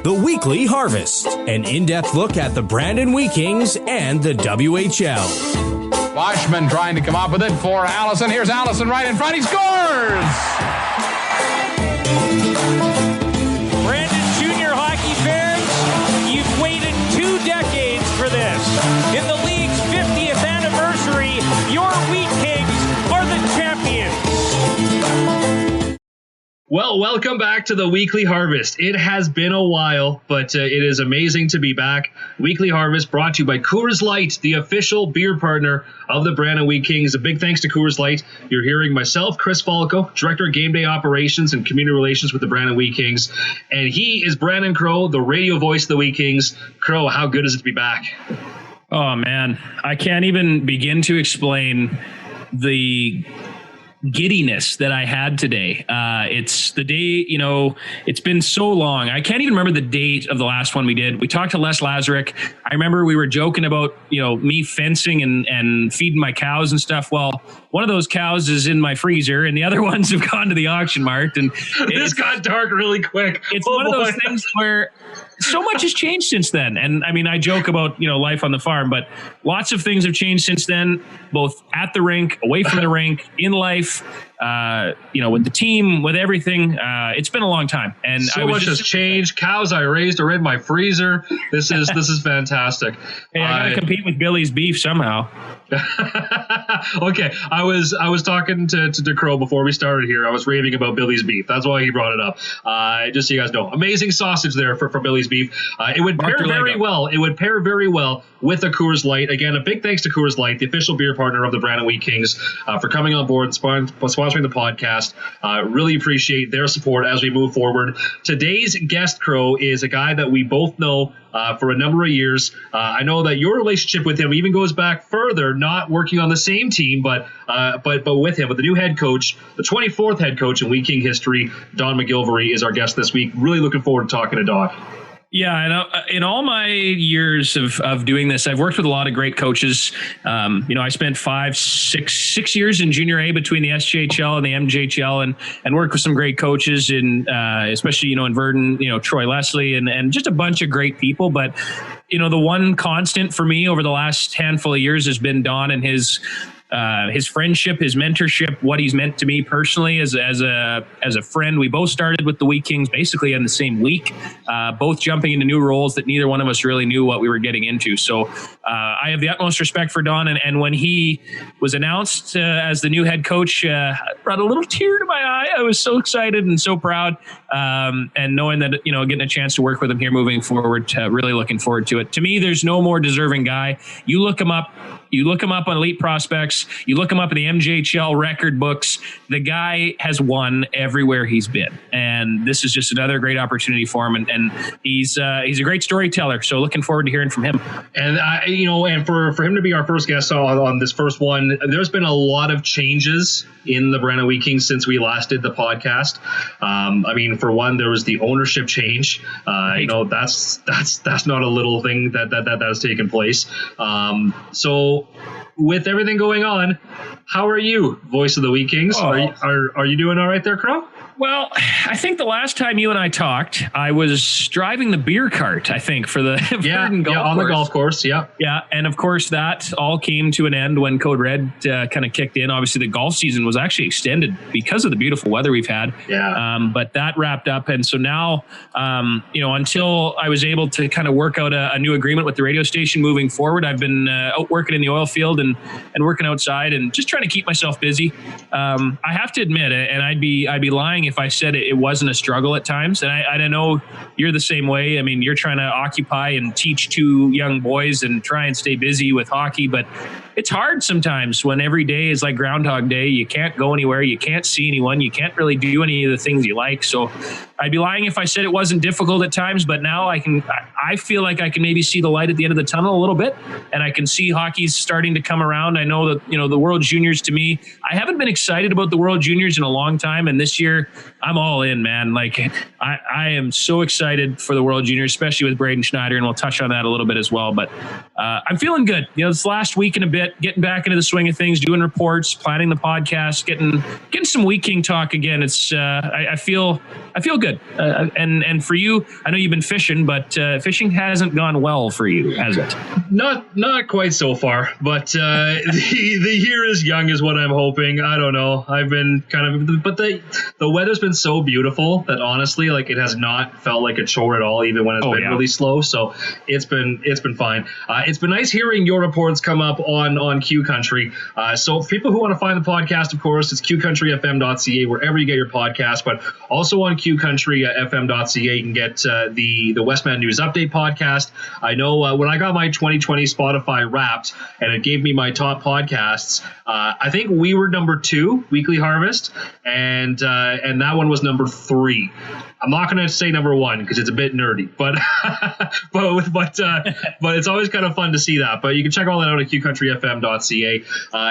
The Weekly Harvest, an in-depth look at the Brandon Wheat Kings and the WHL. Washman trying to come up with it for Allison. Here's Allison right in front. He scores! Brandon Junior hockey fans, you've waited 2 decades for this. In the league's 50th anniversary, your Wheat Kings are the champions. Well, welcome back to the Weekly Harvest. It has been a while, but it is amazing to be back. Weekly Harvest brought to you by Coors Light, the official beer partner of the Brandon Wheat Kings. A big thanks to Coors Light. You're hearing myself, Chris Falko, Director of Game Day Operations and Community Relations with the Brandon Wheat Kings. And he is Brandon Crowe, the radio voice of the Wheat Kings. Crowe, how good is it to be back? Oh, man. I can't even begin to explain the giddiness that I had today. It's the day, it's been so long. I can't even remember the date of the last one we did. We talked to Les Lazarek. I remember we were joking about, me fencing and feeding my cows and stuff. Well, one of those cows is in my freezer and the other ones have gone to the auction mart. And this got dark really quick. It's one of those things where so much has changed since then. And I mean, I joke about, life on the farm, but lots of things have changed since then, both at the rink, away from the rink, in life, with the team, with everything. It's been a long time. And so much has changed. Cows I raised are in my freezer. This is fantastic. Hey, I got to compete with Billy's beef somehow. Okay, I was talking to Crowe before we started here. I was raving about Billy's beef. That's why he brought it up. Just so you guys know, amazing sausage there for Billy's beef. It would pair very well. It would pair very well with a Coors Light. Again, a big thanks to Coors Light, the official beer partner of the Brandon Wheat Kings, for coming on board and sponsoring the podcast. Really appreciate their support as we move forward. Today's guest, Crowe, is a guy that we both know for a number of years. I know that your relationship with him even goes back further, not working on the same team, but with him, with the new head coach, the 24th head coach in Wheat King history. Don MacGillivray is our guest this week. Really looking forward to talking to Don. Yeah, and in all my years of doing this, I've worked with a lot of great coaches. I spent 6 years in junior A between the SJHL and the MJHL, and worked with some great coaches in, especially, in Verdon, Troy Leslie and just a bunch of great people. But, the one constant for me over the last handful of years has been Don and his friendship, his mentorship, what he's meant to me personally as a friend. We both started with the Wheat Kings basically in the same week, both jumping into new roles that neither one of us really knew what we were getting into. So I have the utmost respect for Don. And when he was announced as the new head coach, brought a little tear to my eye. I was so excited and so proud. And knowing that, getting a chance to work with him here moving forward, really looking forward to it. To me, there's no more deserving guy. You look him up on Elite Prospects. You look him up in the MJHL record books. The guy has won everywhere he's been, and this is just another great opportunity for him. And he's a great storyteller. So looking forward to hearing from him. And and for him to be our first guest on this first one, there's been a lot of changes in the Brandon Wheat Kings since we last did the podcast. For one, there was the ownership change. That's not a little thing that has taken place. So with everything going on, how are you, voice of the Wheat Kings? Oh. Are you doing all right there, Crowe? Well, I think the last time you and I talked, I was driving the beer cart, I think, for the Verdon golf course. The golf course, yeah. Yeah, and of course that all came to an end when Code Red kind of kicked in. Obviously, the golf season was actually extended because of the beautiful weather we've had. Yeah. But that wrapped up, and so now, until I was able to kind of work out a new agreement with the radio station moving forward, I've been out working in the oil field and working outside and just trying to keep myself busy. I have to admit, and I'd be lying if I said it wasn't a struggle at times. And I know you're the same way. I mean, you're trying to occupy and teach 2 young boys and try and stay busy with hockey, but it's hard sometimes when every day is like Groundhog Day. You can't go anywhere. You can't see anyone. You can't really do any of the things you like. So I'd be lying if I said it wasn't difficult at times, but now I feel like I can maybe see the light at the end of the tunnel a little bit, and I can see hockey's starting to come around. I know that, the World Juniors, to me, I haven't been excited about the World Juniors in a long time. And this year, I'm all in, man. Like I am so excited for the World Juniors, especially with Braden Schneider, and we'll touch on that a little bit as well. But I'm feeling good. This last week and a bit, getting back into the swing of things, doing reports, planning the podcast, getting some Wheat King talk again. It's I feel good. And for you, I know you've been fishing, but fishing hasn't gone well for you, has it? Not quite so far, but the year is young is what I'm hoping. I don't know. I've been but the weather's been so beautiful that honestly, like, it has not felt like a chore at all, even when it's been really slow. So it's been fine. It's been nice hearing your reports come up on Q Country. So for people who want to find the podcast, of course, it's qcountryfm.ca, wherever you get your podcast, but also on qcountryfm.ca, you can get the Westman News Update podcast. I know when I got my 2020 Spotify Wrapped and it gave me my top podcasts, I think we were number 2, Weekly Harvest, and that one was number 3. I'm not going to say number 1 because it's a bit nerdy, but but it's always kind of fun to see that. But you can check all that out at qcountryfm.ca.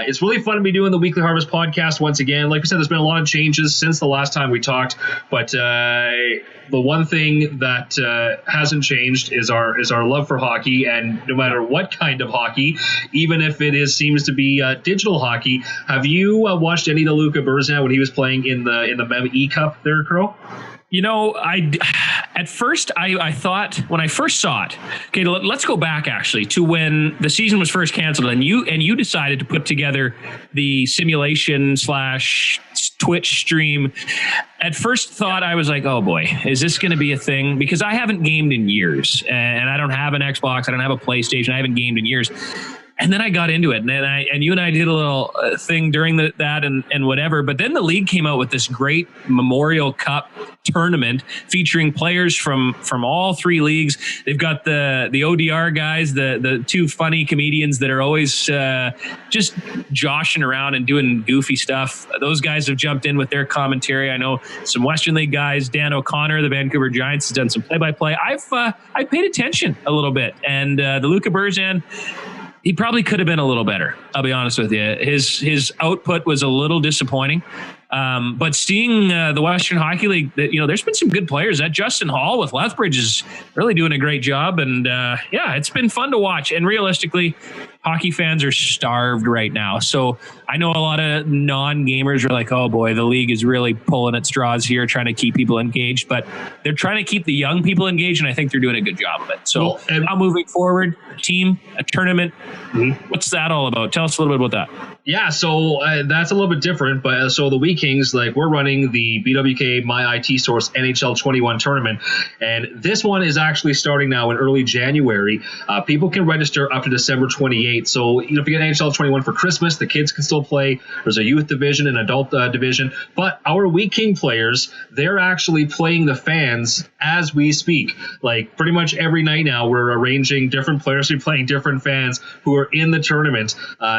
It's really fun to be doing the Weekly Harvest podcast once again. Like I said, there's been a lot of changes since the last time we talked, but the one thing that hasn't changed is our love for hockey, and no matter what kind of hockey, even if it seems to be digital hockey. Have you watched any of the Luka Burzan when he was playing in the Mem E Cup there, Crowe? At first I thought when I first saw it, okay, let's go back actually to when the season was first canceled and you decided to put together the simulation / Twitch stream. At first thought, I was like, oh boy, is this going to be a thing? Because I haven't gamed in years, and I don't have an Xbox, I don't have a PlayStation, I haven't gamed in years. And then I got into it, and you and I did a little thing during that and whatever. But then the league came out with this great Memorial Cup tournament featuring players from all 3 leagues. They've got the ODR guys, the 2 funny comedians that are always just joshing around and doing goofy stuff. Those guys have jumped in with their commentary. I know some Western League guys. Dan O'Connor, the Vancouver Giants, has done some play-by-play. I've paid attention a little bit, and the Luka Burzan, he probably could have been a little better. I'll be honest with you. His output was a little disappointing. But seeing the Western Hockey League, there's been some good players. That Justin Hall with Lethbridge is really doing a great job. And it's been fun to watch. And realistically, hockey fans are starved right now. So I know a lot of non-gamers are like, oh boy, the league is really pulling at straws here, trying to keep people engaged. But they're trying to keep the young people engaged, and I think they're doing a good job of it. So now moving forward, a team, a tournament, what's that all about? Tell us a little bit about that. Yeah, so that's a little bit different. But so the Wheat Kings, like, we're running the BWK My IT Source NHL 21 tournament, and this one is actually starting now in early January. People can register up to December 28th. So if you get NHL 21 for Christmas, the kids can still play. There's a youth division and adult division. But our Wheat King players, they're actually playing the fans as we speak. Like, pretty much every night now, we're arranging different players to be playing different fans who are in the tournament.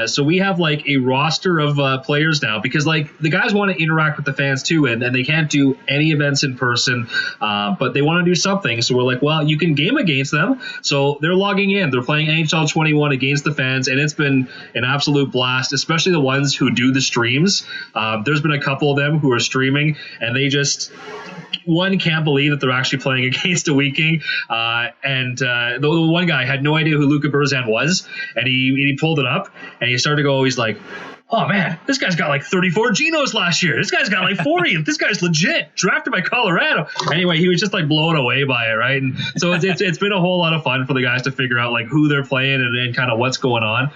So we have like a roster of players now, because like the guys want to interact with the fans too, and they can't do any events in person, but they want to do something. So we're like, well, you can game against them. So they're logging in. They're playing NHL 21 against the fans, and it's been an absolute blast, especially the ones who do the streams. There's been a couple of them who are streaming, and they just... One can't believe that they're actually playing against a Wheat King. And the one guy had no idea who Luka Burzan was, and he pulled it up, and he started to go, he's like, oh man, this guy's got like 34 Genos last year. This guy's got like 40. This guy's legit. Drafted by Colorado. Anyway, he was just like blown away by it, right? And so it's been a whole lot of fun for the guys to figure out like who they're playing and kind of what's going on.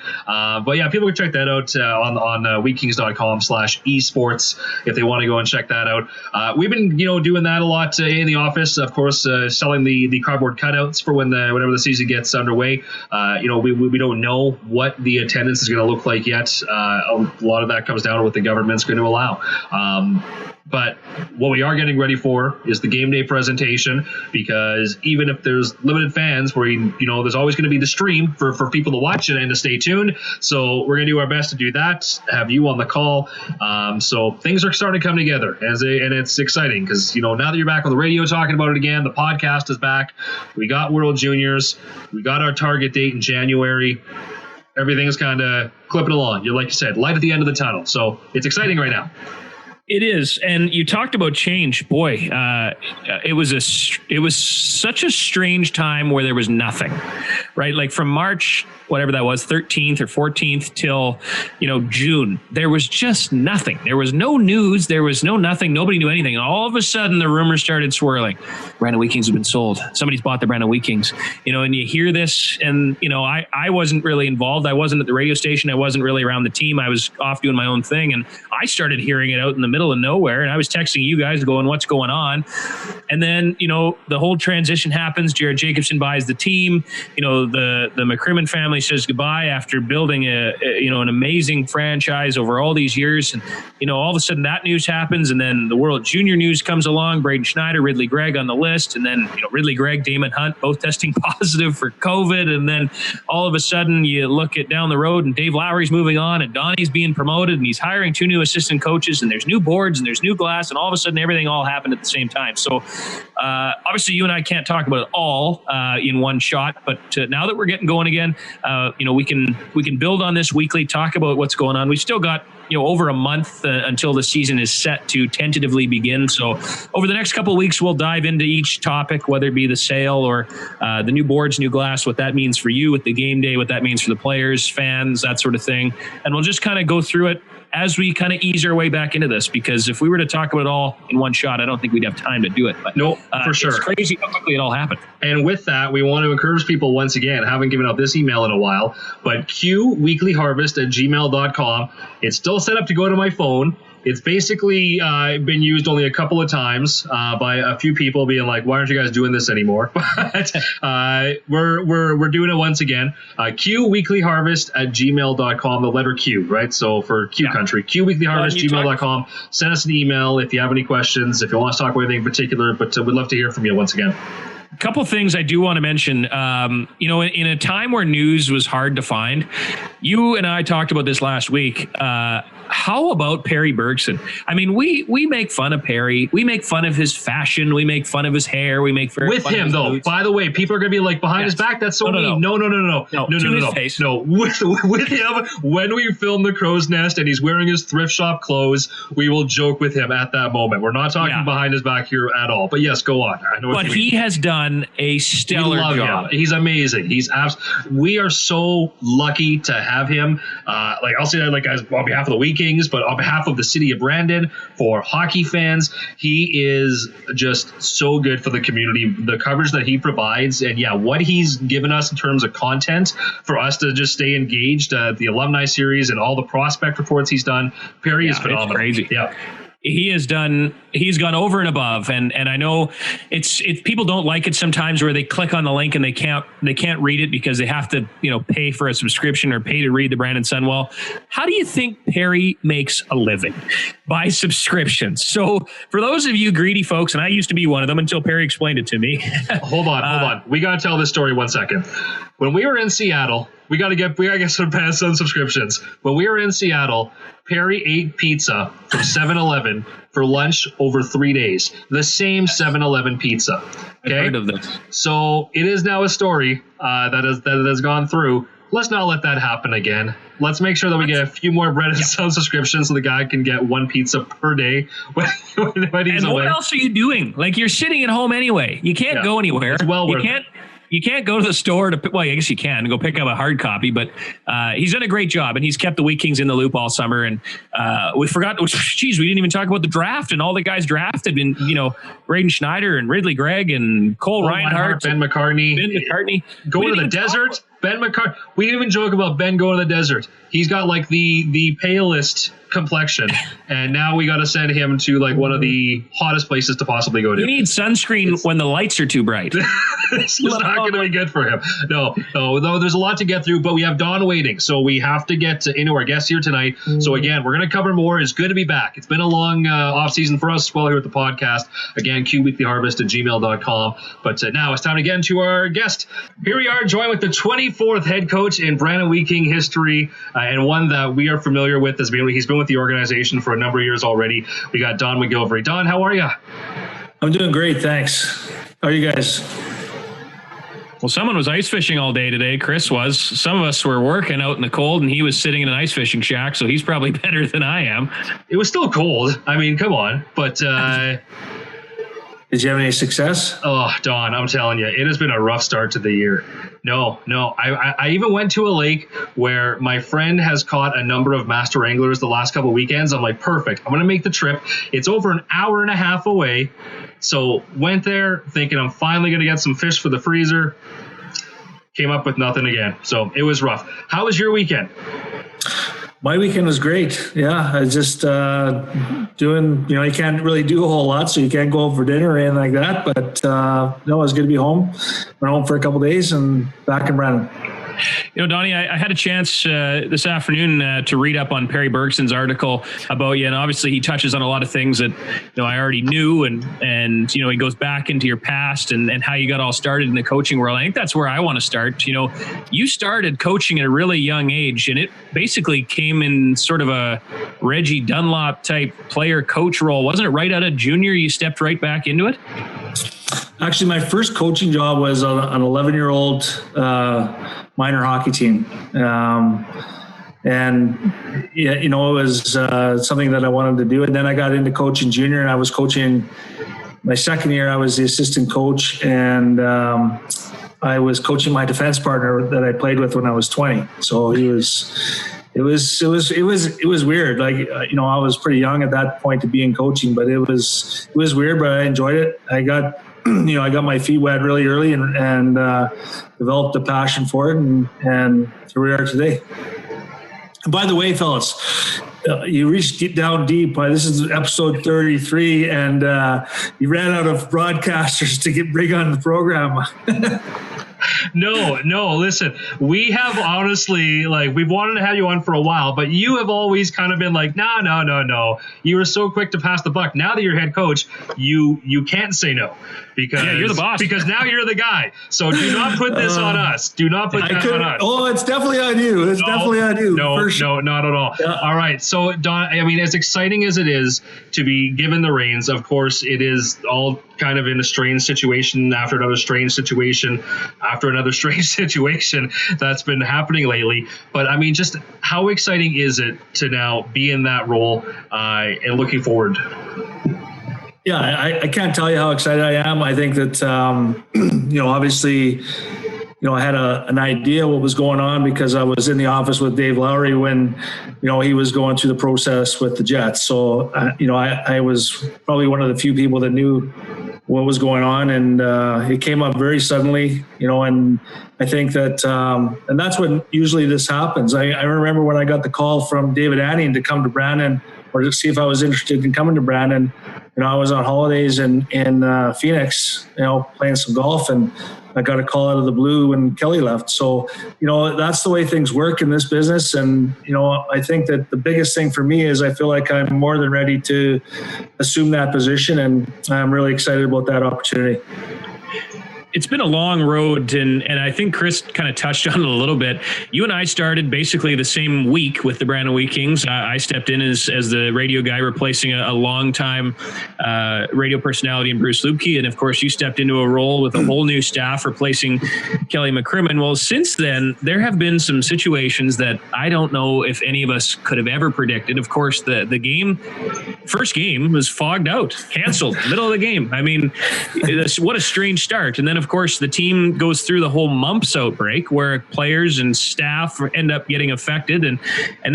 But yeah, people can check that out on wheatkings.com/esports if they want to go and check that out. We've been doing that a lot in the office, of course, selling the cardboard cutouts for whenever the season gets underway. We don't know what the attendance is going to look like yet. A lot of that comes down to what the government's going to allow. But what we are getting ready for is the game day presentation, because even if there's limited fans, where there's always going to be the stream for people to watch it and to stay tuned. So we're going to do our best to do that, have you on the call. So things are starting to come together, and it's exciting because now that you're back on the radio talking about it again, the podcast is back. We got World Juniors. We got our target date in January. Everything's kind of clipping along. Like you said, light at the end of the tunnel. So it's exciting right now. It is, and you talked about change. Boy, it was such a strange time where there was nothing, right? Like from March, whatever that was, 13th or 14th till June, there was just nothing. There was no news. There was no nothing. Nobody knew anything. And all of a sudden, the rumors started swirling. Brandon Wheat Kings have been sold. Somebody's bought the Brandon Wheat Kings. And you hear this, and I wasn't really involved. I wasn't at the radio station. I wasn't really around the team. I was off doing my own thing, and I started hearing it out in the middle of nowhere, and I was texting you guys going, what's going on? And then the whole transition happens. Jared Jacobson buys the team. The McCrimmon family says goodbye after building an amazing franchise over all these years, and all of a sudden that news happens, and then the World Junior news comes along. Braden Schneider, Ridley Gregg on the list, and then Ridley Gregg, Damon Hunt both testing positive for COVID, and then all of a sudden you look at down the road and Dave Lowry's moving on, and Donnie's being promoted, and he's hiring 2 new assistant coaches, and there's new boards and there's new glass, and all of a sudden everything all happened at the same time. So obviously you and I can't talk about it all in one shot, but now that we're getting going again, we can build on this weekly, talk about what's going on. We've still got over a month until the season is set to tentatively begin. So over the next couple of weeks, we'll dive into each topic, whether it be the sale or the new boards, new glass, what that means for you with the game day, what that means for the players, fans, that sort of thing. And we'll just kind of go through it as we kind of ease our way back into this, because if we were to talk about it all in one shot, I don't think we'd have time to do it. But no, for sure. It's crazy how quickly it all happened. And with that, we want to encourage people once again, haven't given out this email in a while, but qweeklyharvest@gmail.com. It's still set up to go to my phone. It's basically been used only a couple of times by a few people being like, why aren't you guys doing this anymore? But we're doing it once again. qweeklyharvest@gmail.com, the letter Q, right? So for Q country, qweeklyharvest@gmail.com. Send us an email if you have any questions, if you want us to talk about anything in particular, but we'd love to hear from you once again. A couple things I do want to mention. In a time where news was hard to find, you and I talked about this last week. How about Perry Bergson? I mean, we make fun of Perry. We make fun of his fashion. We make fun of his hair. We make fun with him, though. Boots. By the way, people are going to be like, behind his back, that's so mean. No. Face. No, with him, when we film the Crow's Nest and he's wearing his thrift shop clothes, we will joke with him at that moment. We're not talking behind his back here at all. But yes, go on. I know what he has done a stellar job. Him. He's amazing. We are so lucky to have him. I'll say that on behalf of the Wheat Kings, but on behalf of the city of Brandon, for hockey fans, he is just so good for the community. The coverage that he provides, and what he's given us in terms of content for us to just stay engaged. The alumni series and all the prospect reports he's done. Perry is phenomenal. It's crazy. Yeah. He's gone over and above, and I know it's people don't like it sometimes where they click on the link and they can't read it because they have to pay for a subscription or pay to read the Brandon Sunwell. How do you think Perry makes a living? By subscriptions. So for those of you greedy folks, and I used to be one of them until Perry explained it to me. Hold on. We got to tell this story 1 second. When we were in Seattle, we got to get some subscriptions. When we were in Seattle, Perry ate pizza from 7-Eleven for lunch over 3 days. The same 7-Eleven pizza. Okay? I've heard of this. So it is now a story that has gone through. Let's not let that happen again. Let's make sure that we get a few more bread and some subscriptions so the guy can get one pizza per day when he's away. What else are you doing? Like, you're sitting at home anyway. You can't go anywhere. It's well worth it. You can't go to the store I guess you can go pick up a hard copy, but he's done a great job, and he's kept the Wheat Kings in the loop all summer. And we forgot, we didn't even talk about the draft and all the guys drafted. And Braden Schneider and Ridley Gregg and Cole Reinhardt, Ben McCartney, going to the desert. Ben McCartney. We didn't even joke about Ben going to the desert. He's got like the palest complexion, and now we got to send him to like one of the hottest places to possibly go to. He needs sunscreen when the lights are too bright. It's not going to be good for him. No, there's a lot to get through, but we have Don waiting, so we have to get into our guests here tonight. So again, we're going to cover more. It's good to be back. It's been a long off season for us as well here at the podcast. Again, qweeklyharvest@gmail.com. But now it's time to get into our guest. Here we are, joined with the 24th head coach in Brandon Wheat King history, and one that we are familiar with. He's been with the organization for a number of years already. We got Don MacGillivray. Don, how are you? I'm doing great, thanks. How are you guys? Well, someone was ice fishing all day today. Chris was. Some of us were working out in the cold, and he was sitting in an ice fishing shack, so he's probably better than I am. It was still cold. I mean, come on. But did you have any success? Oh, Don, I'm telling you, it has been a rough start to the year. No. I even went to a lake where my friend has caught a number of master anglers the last couple of weekends. I'm like, perfect. I'm going to make the trip. It's over an hour and a half away. So went there thinking I'm finally going to get some fish for the freezer. Came up with nothing again. So it was rough. How was your weekend? My weekend was great. Yeah, I was just doing, you can't really do a whole lot, so you can't go out for dinner or anything like that. But no, I was good to be home. Went home for a couple of days and back in Brandon. Donnie, I had a chance this afternoon to read up on Perry Bergson's article about you, and obviously he touches on a lot of things that I already knew, and he goes back into your past and how you got all started in the coaching world. I think that's where I want to start. You started coaching at a really young age, and it basically came in sort of a Reggie Dunlop type player coach role. Wasn't it right out of junior you stepped right back into it? Actually, my first coaching job was on an 11-year-old minor hockey team. And it was something that I wanted to do. And then I got into coaching junior, and I was coaching my second year. I was the assistant coach, and I was coaching my defense partner that I played with when I was 20. So it was weird. Like, I was pretty young at that point to be in coaching, but it was weird, but I enjoyed it. I got my feet wet really early and developed a passion for it, and here we are today. And by the way, fellas, you reached down deep. This is episode 33, and you ran out of broadcasters to bring on the program. No, listen, we have honestly, we've wanted to have you on for a while, but you have always kind of been like, no. You were so quick to pass the buck. Now that you're head coach, you can't say no, because you're the boss. Because now you're the guy. So do not put this on us. Do not put that on us. Oh, it's definitely on you. It's definitely on you. No, not at all. Yeah. All right. So, Don, I mean, as exciting as it is to be given the reins, of course, it is all kind of in a strange situation after another strange situation after another strange situation that's been happening lately. But I mean, just how exciting is it to now be in that role and looking forward? Yeah, I can't tell you how excited I am. I think that, obviously, I had an idea what was going on because I was in the office with Dave Lowry when, he was going through the process with the Jets. So, I was probably one of the few people that knew what was going on, and it came up very suddenly, and I think that, and that's when usually this happens. I remember when I got the call from David Anning to come to Brandon, or to see if I was interested in coming to Brandon. I was on holidays in Phoenix, playing some golf, and I got a call out of the blue when Kelly left. So, that's the way things work in this business. And, I think that the biggest thing for me is I feel like I'm more than ready to assume that position, and I'm really excited about that opportunity. It's been a long road, and I think Chris kind of touched on it a little bit. You and I started basically the same week with the Brandon Wheat Kings. I stepped in as the radio guy, replacing a long-time radio personality in Bruce Lubke, and of course you stepped into a role with a whole new staff, replacing Kelly McCrimmon. Well, since then, there have been some situations that I don't know if any of us could have ever predicted. Of course, the first game was fogged out, canceled, middle of the game. I mean, what a strange start. And then, of course, the team goes through the whole mumps outbreak where players and staff end up getting affected. And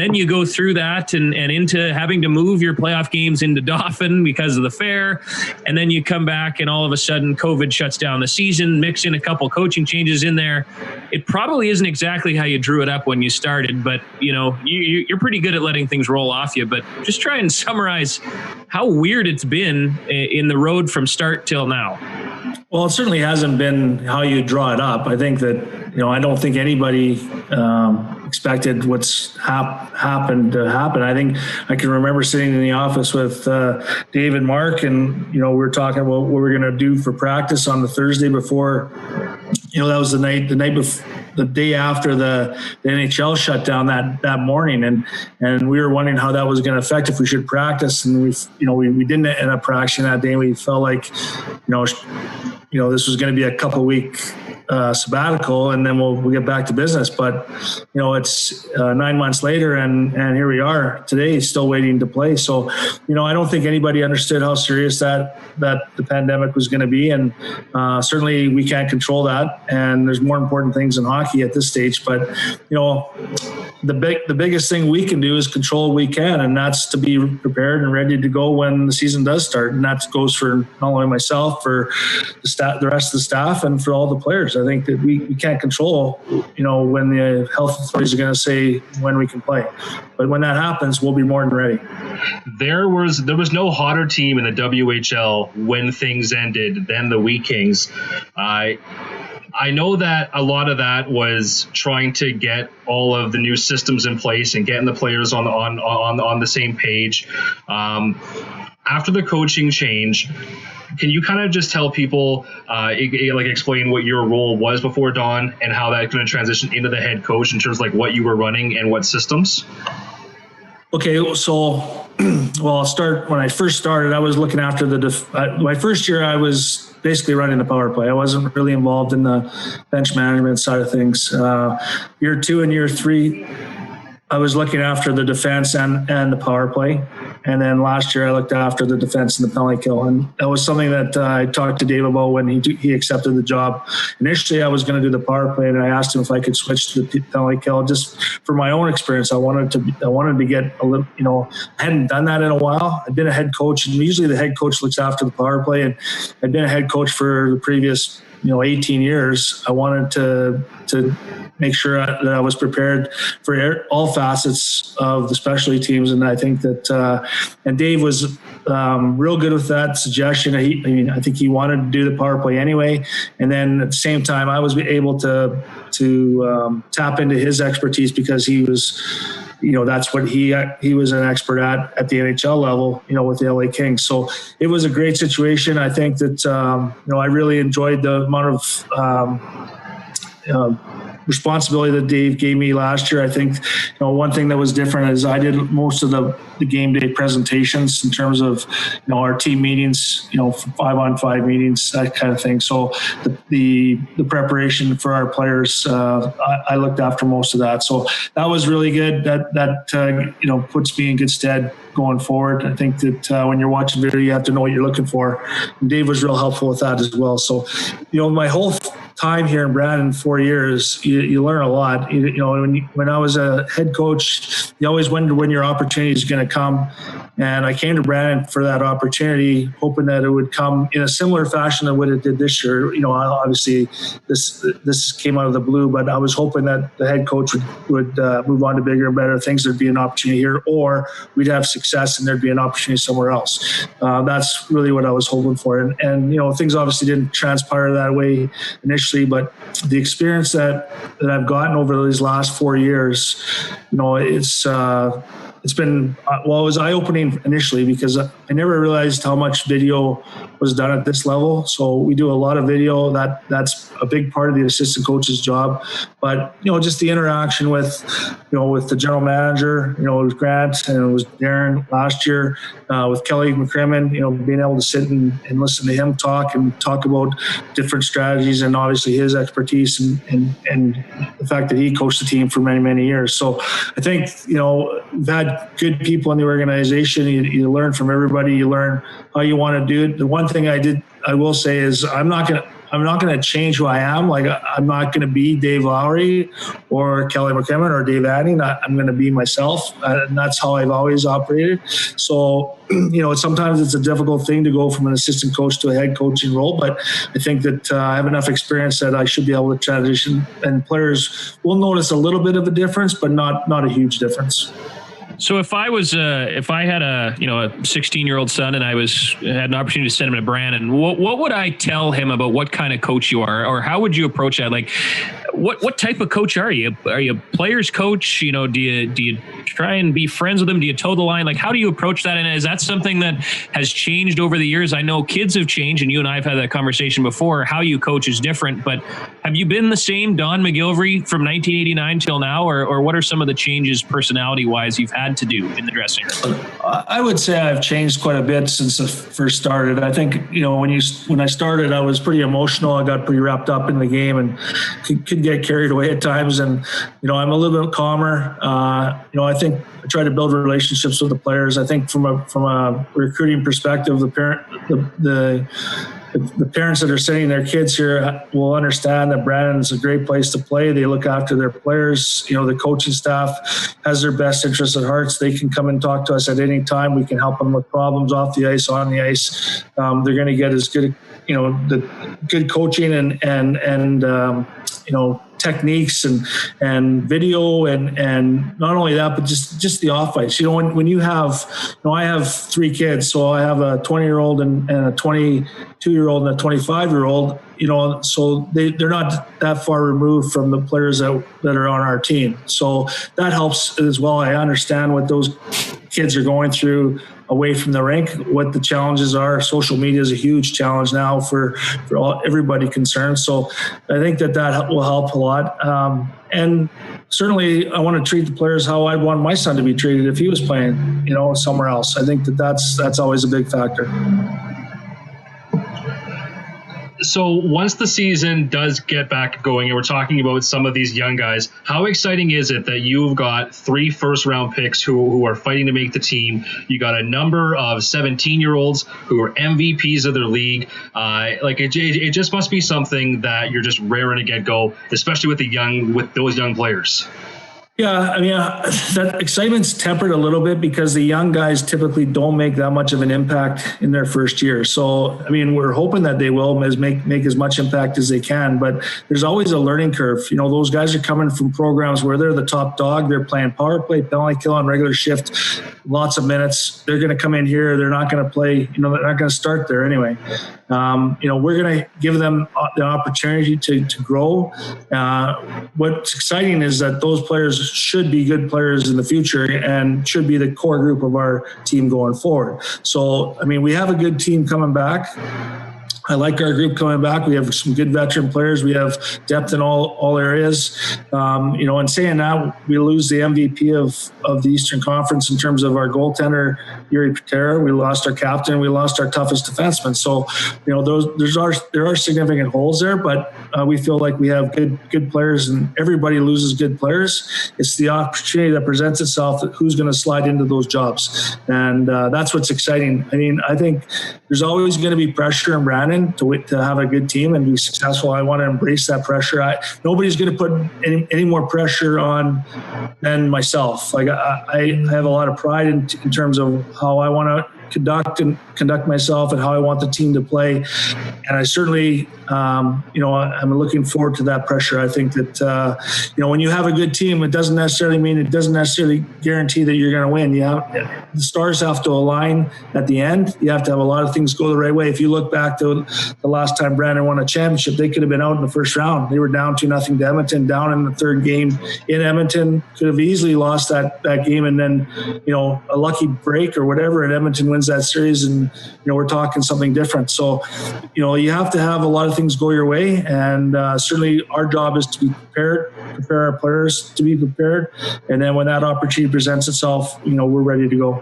then you go through that and into having to move your playoff games into Dauphin because of the fair. And then you come back and all of a sudden COVID shuts down the season, mix in a couple coaching changes in there. It probably isn't exactly how you drew it up when you started, but you're pretty good at letting things roll off you. But just try and summarize how weird it's been in the road from start till now. Well, it certainly hasn't been how you draw it up. I think that, I don't think anybody expected what's happened to happen. I think I can remember sitting in the office with Dave and Mark, and, we were talking about what we're going to do for practice on the Thursday before, that was the night before, the day after the NHL shut down that morning, and we were wondering how that was going to affect if we should practice, and we didn't end up practicing that day. We felt like this was going to be a couple week sabbatical, and then we'll get back to business. But it's 9 months later, and here we are today, still waiting to play. So I don't think anybody understood how serious that the pandemic was going to be, and certainly we can't control that. And there's more important things in hockey at this stage. But the biggest thing we can do is control what we can, and that's to be prepared and ready to go when the season does start. And that goes for not only myself, for the rest of the staff, and for all the players. I think that we can't control, when the health authorities are going to say when we can play. But when that happens, we'll be more than ready. There was no hotter team in the WHL when things ended than the Wheat Kings. I know that a lot of that was trying to get all of the new systems in place and getting the players on the same page. After the coaching change, can you kind of just tell people, explain what your role was before Don and how that's going to transition into the head coach in terms of what you were running and what systems? Okay, so I'll start. When I first started, I was looking after my first year. I was basically running the power play. I wasn't really involved in the bench management side of things. Year 2 and year 3, I was looking after the defense and the power play. And then last year I looked after the defense and the penalty kill. And that was something that I talked to Dave about when he accepted the job. Initially I was going to do the power play, and I asked him if I could switch to the penalty kill just for my own experience. I wanted to get a little, I hadn't done that in a while. I'd been a head coach, and usually the head coach looks after the power play, and I'd been a head coach for the previous 18 years. I wanted to make sure that I was prepared for all facets of the specialty teams. And I think that, and Dave was real good with that suggestion. I think he wanted to do the power play anyway. And then at the same time, I was able to tap into his expertise because he was, that's what he was an expert at the NHL level, with the LA Kings. So it was a great situation. I think that, I really enjoyed the amount of responsibility that Dave gave me last year. I think, one thing that was different is I did most of the game day presentations in terms of, our team meetings, 5-on-5 meetings, that kind of thing. So the preparation for our players, I looked after most of that. So that was really good. That puts me in good stead going forward. I think that when you're watching video, you have to know what you're looking for. And Dave was real helpful with that as well. So, my whole time here in Brandon, 4 years, you learn a lot. When I was a head coach, you always wonder when your opportunity is going to come. And I came to Brandon for that opportunity, hoping that it would come in a similar fashion than what it did this year. Obviously this came out of the blue, but I was hoping that the head coach would move on to bigger and better things. There'd be an opportunity here, or we'd have success and there'd be an opportunity somewhere else. That's really what I was hoping for. And things obviously didn't transpire that way initially, but the experience that I've gotten over these last 4 years, it's been, it was eye-opening initially because I never realized how much video was done at this level. So we do a lot of video. That's a big part of the assistant coach's job. But, just the interaction with the general manager, it was Grant and it was Darren last year, with Kelly McCrimmon, being able to sit and listen to him talk about different strategies and obviously his expertise and the fact that he coached the team for many, many years. So I think, we've had good people in the organization. You learn from everybody. You learn how you want to do it. The one thing I will say is I'm not going to change who I am. Like, I'm not going to be Dave Lowry or Kelly McCrimmon or Dave Adning. I'm going to be myself. And that's how I've always operated. So, sometimes it's a difficult thing to go from an assistant coach to a head coaching role, but I think that I have enough experience that I should be able to transition, and players will notice a little bit of a difference, but not a huge difference. So if I had a 16-year-old son and I had an opportunity to send him to Brandon, what would I tell him about what kind of coach you are, or how would you approach that? Like, what type of coach are you? Are you a player's coach? Do you try and be friends with them? Do you toe the line? Like, how do you approach that? And is that something that has changed over the years? I know kids have changed, and you and I have had that conversation before. How you coach is different, but have you been the same Don MacGillivray from 1989 till now, or what are some of the changes personality-wise you've had to do in the dressing room? I would say I've changed quite a bit since I first started. I think, when I started, I was pretty emotional. I got pretty wrapped up in the game and could get carried away at times. And, I'm a little bit calmer. I think I try to build relationships with the players. I think from a recruiting perspective, the parents that are sending their kids here will understand that Brandon is a great place to play. They look after their players. The coaching staff has their best interests at heart. They can come and talk to us at any time. We can help them with problems off the ice, on the ice. They're going to get as good, the good coaching and techniques and video and not only that, but just the off ice. When you have, I have 3 kids, so I have a 20-year-old and a 22-year-old and a 25-year-old, so they're not that far removed from the players that are on our team. So that helps as well. I understand what those kids are going through away from the rink, what the challenges are. Social media is a huge challenge now for everybody concerned. So I think that will help a lot. And certainly I want to treat the players how I'd want my son to be treated if he was playing, somewhere else. I think that's always a big factor. So once the season does get back going, and we're talking about some of these young guys, how exciting is it that you've got 3 first-round picks who are fighting to make the team? You got a number of 17-year-olds who are MVPs of their league. It just must be something that you're just raring to get go, especially with those young players. Yeah, that excitement's tempered a little bit because the young guys typically don't make that much of an impact in their first year. So, we're hoping that they will make as much impact as they can, but there's always a learning curve. Those guys are coming from programs where they're the top dog. They're playing power play, penalty kill on regular shift, lots of minutes. They're going to come in here. They're not going to play, they're not going to start there anyway. We're going to give them the opportunity to grow. What's exciting is that those players should be good players in the future and should be the core group of our team going forward. So, we have a good team coming back. I like our group coming back. We have some good veteran players. We have depth in all areas. And saying that, we lose the MVP of the Eastern Conference in terms of our goaltender, Yuri Patera. We lost our captain. We lost our toughest defenseman. So, there are significant holes there, but we feel like we have good players, and everybody loses good players. It's the opportunity that presents itself that who's going to slide into those jobs. And that's what's exciting. I think there's always going to be pressure in Brandon to have a good team and be successful. I want to embrace that pressure. Nobody's going to put any more pressure on than myself. I have a lot of pride in terms of how I want to conduct myself and how I want the team to play. And I certainly, I'm looking forward to that pressure. I think that, when you have a good team, it doesn't necessarily guarantee that you're going to win. The stars have to align at the end. You have to have a lot of things go the right way. If you look back to the last time Brandon won a championship, they could have been out in the first round. They were down 2-0 to Edmonton, down in the third game in Edmonton, could have easily lost that game. And then, a lucky break or whatever, and Edmonton wins that series, and we're talking something different. So you have to have a lot of things go your way, and certainly our job is to be prepared, prepare our players to be prepared, and then when that opportunity presents itself, we're ready to go.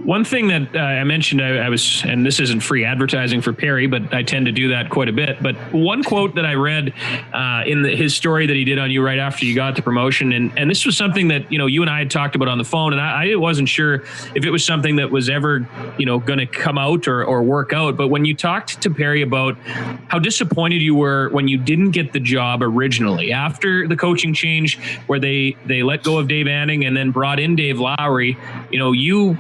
One thing that I mentioned, I was, and this isn't free advertising for Perry, but I tend to do that quite a bit, but one quote that I read in his story that he did on you right after you got the promotion, and this was something that you and I had talked about on the phone, and I wasn't sure if it was something that was ever going to come out or work out. But when you talked to Perry about how disappointed you were when you didn't get the job originally after the coaching change, where they let go of Dave Anning and then brought in Dave Lowry, you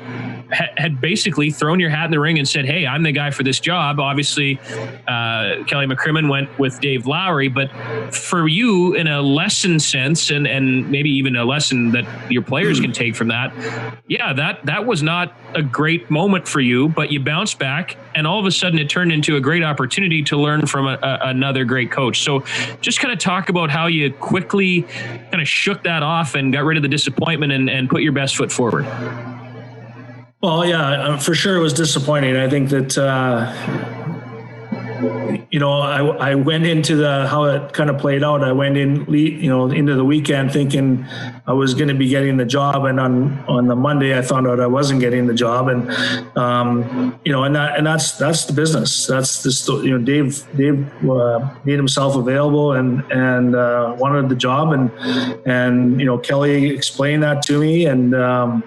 had basically thrown your hat in the ring and said, hey, I'm the guy for this job. Obviously, Kelly McCrimmon went with Dave Lowry, but for you, in a lesson sense, and maybe even a lesson that your players can take from that, that was not a great moment for you, but you bounced back, and all of a sudden it turned into a great opportunity to learn from another great coach. So just kind of talk about how you quickly kind of shook that off and got rid of the disappointment and put your best foot forward. Well, yeah, for sure it was disappointing. I think that, I went into how it kind of played out. I went into the weekend thinking I was going to be getting the job, and on the Monday I found out I wasn't getting the job, and that's the business. That's the Dave made himself available and wanted the job, and Kelly explained that to me, and I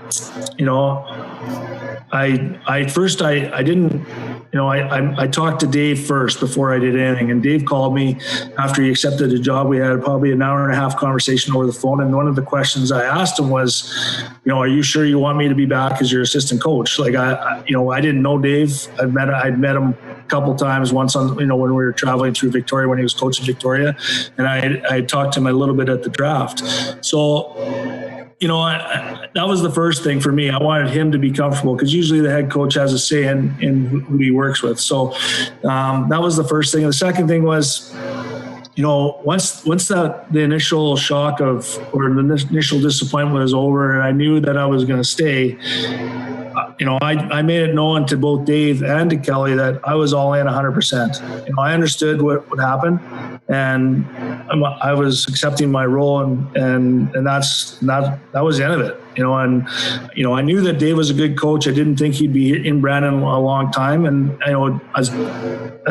talked to Dave first before I did anything, and Dave called me after he accepted the job. We had probably an hour and a half conversation over the phone, and one of the questions I asked him was, are you sure you want me to be back as your assistant coach? Like I didn't know Dave. I'd met him a couple times, once on when we were traveling through Victoria when he was coaching Victoria, and I talked to him a little bit at the draft. So that was the first thing for me. I wanted him to be comfortable, because usually the head coach has a say in who he works with. So that was the first thing. And the second thing was, once the initial shock or the initial disappointment was over, and I knew that I was going to stay, I made it known to both Dave and to Kelly that I was all in 100%. I understood what would happen, and I was accepting my role, and that was the end of it. I knew that Dave was a good coach. I didn't think he'd be in Brandon a long time, and as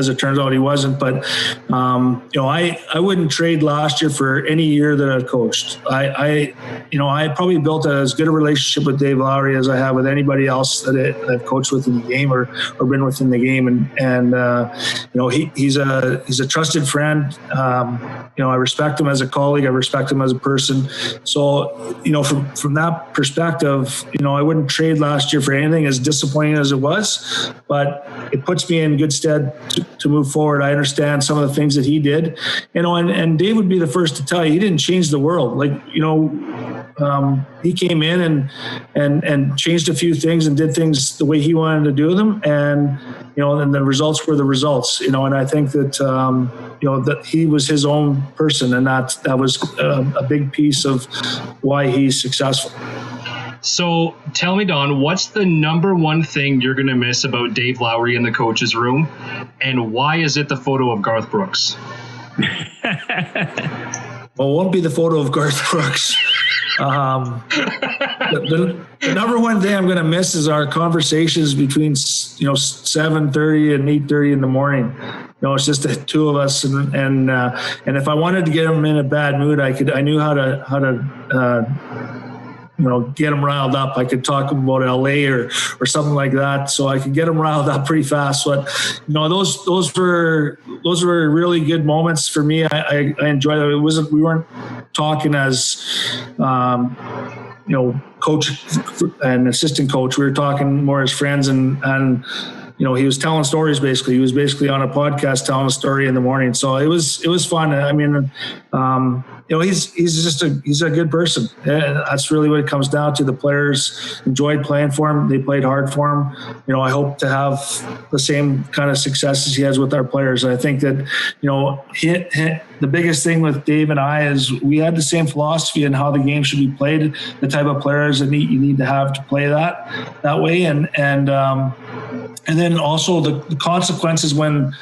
it turns out, he wasn't. But I wouldn't trade last year for any year that I've coached. I probably built as good a relationship with Dave Lowry as I have with anybody else that I've coached with in the game or been within the game, and he's a trusted friend. I respect him as a colleague. I respect him as a person. So from that perspective, I wouldn't trade last year for anything, as disappointing as it was, but it puts me in good stead to move forward. I understand some of the things that he did, and Dave would be the first to tell you, he didn't change the world. He came in and changed a few things and did things the way he wanted to do them, and and the results were the results. And I think that that he was his own person, and that was a big piece of why he's successful. So tell me, Don, what's the number one thing you're going to miss about Dave Lowry in the coach's room, and why is it the photo of Garth Brooks? Well, it won't be the photo of Garth Brooks. The number one thing I'm going to miss is our conversations between 7:30 and 8:30 in the morning. It's just the two of us, and if I wanted to get him in a bad mood, I knew how to get him riled up. I could talk about LA or something like that, so I could get him riled up pretty fast. But those were really good moments for me. I enjoyed it. We weren't talking as coach and assistant coach. We were talking more as friends, and he was telling stories. Basically, he was basically on a podcast telling a story in the morning. So it was fun. I mean, he's a good person. That's really what it comes down to. The players enjoyed playing for him. They played hard for him. I hope to have the same kind of successes he has with our players. I think that the biggest thing with Dave and I is we had the same philosophy in how the game should be played, the type of players that you need to have to play that way, and then also the consequences when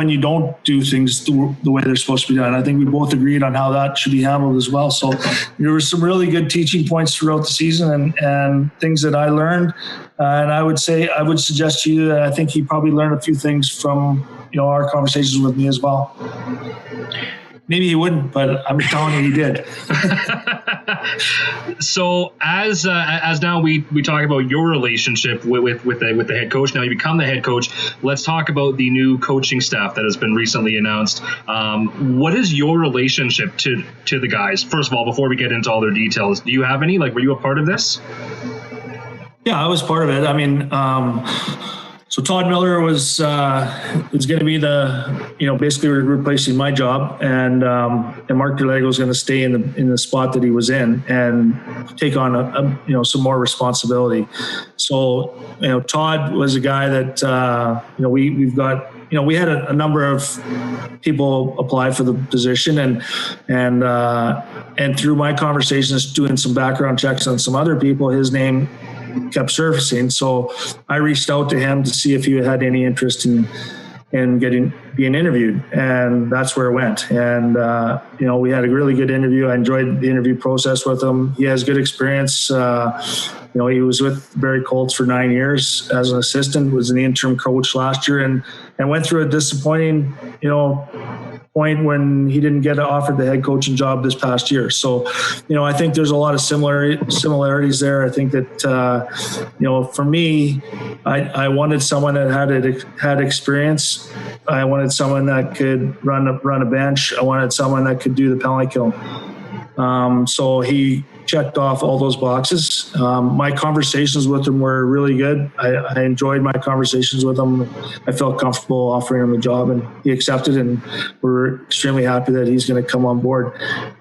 you don't do things the way they're supposed to be done. I think we both agreed on how that should be handled as well. So there were some really good teaching points throughout the season and things that I learned. And I would suggest to you that I think he probably learned a few things from our conversations with me as well. Maybe he wouldn't, but I'm telling you he did. So as now we talk about your relationship with the head coach. Now you become the head coach. Let's talk about the new coaching staff that has been recently announced. What is your relationship to the guys? First of all, before we get into all their details, do you have any? Were you a part of this? Yeah, I was part of it. I mean, so Todd Miller was going to be basically replacing my job, and Mark Derlego was going to stay in the spot that he was in and take on some more responsibility. So Todd was a guy that we've got. We had a number of people apply for the position, and through my conversations, doing some background checks on some other people, his name kept surfacing. So I reached out to him to see if he had any interest in being interviewed, and that's where it went. And we had a really good interview. I enjoyed the interview process with him. He has good experience. He was with Barrie Colts for 9 years as an assistant, was an interim coach last year, and went through a disappointing point when he didn't get offered the head coaching job this past year. So, I think there's a lot of similarities there. I think that, for me, I wanted someone that had experience. I wanted someone that could run a bench. I wanted someone that could do the penalty kill. So he checked off all those boxes. My conversations with him were really good. I enjoyed my conversations with him. I felt comfortable offering him a job, and he accepted, and we're extremely happy that he's going to come on board.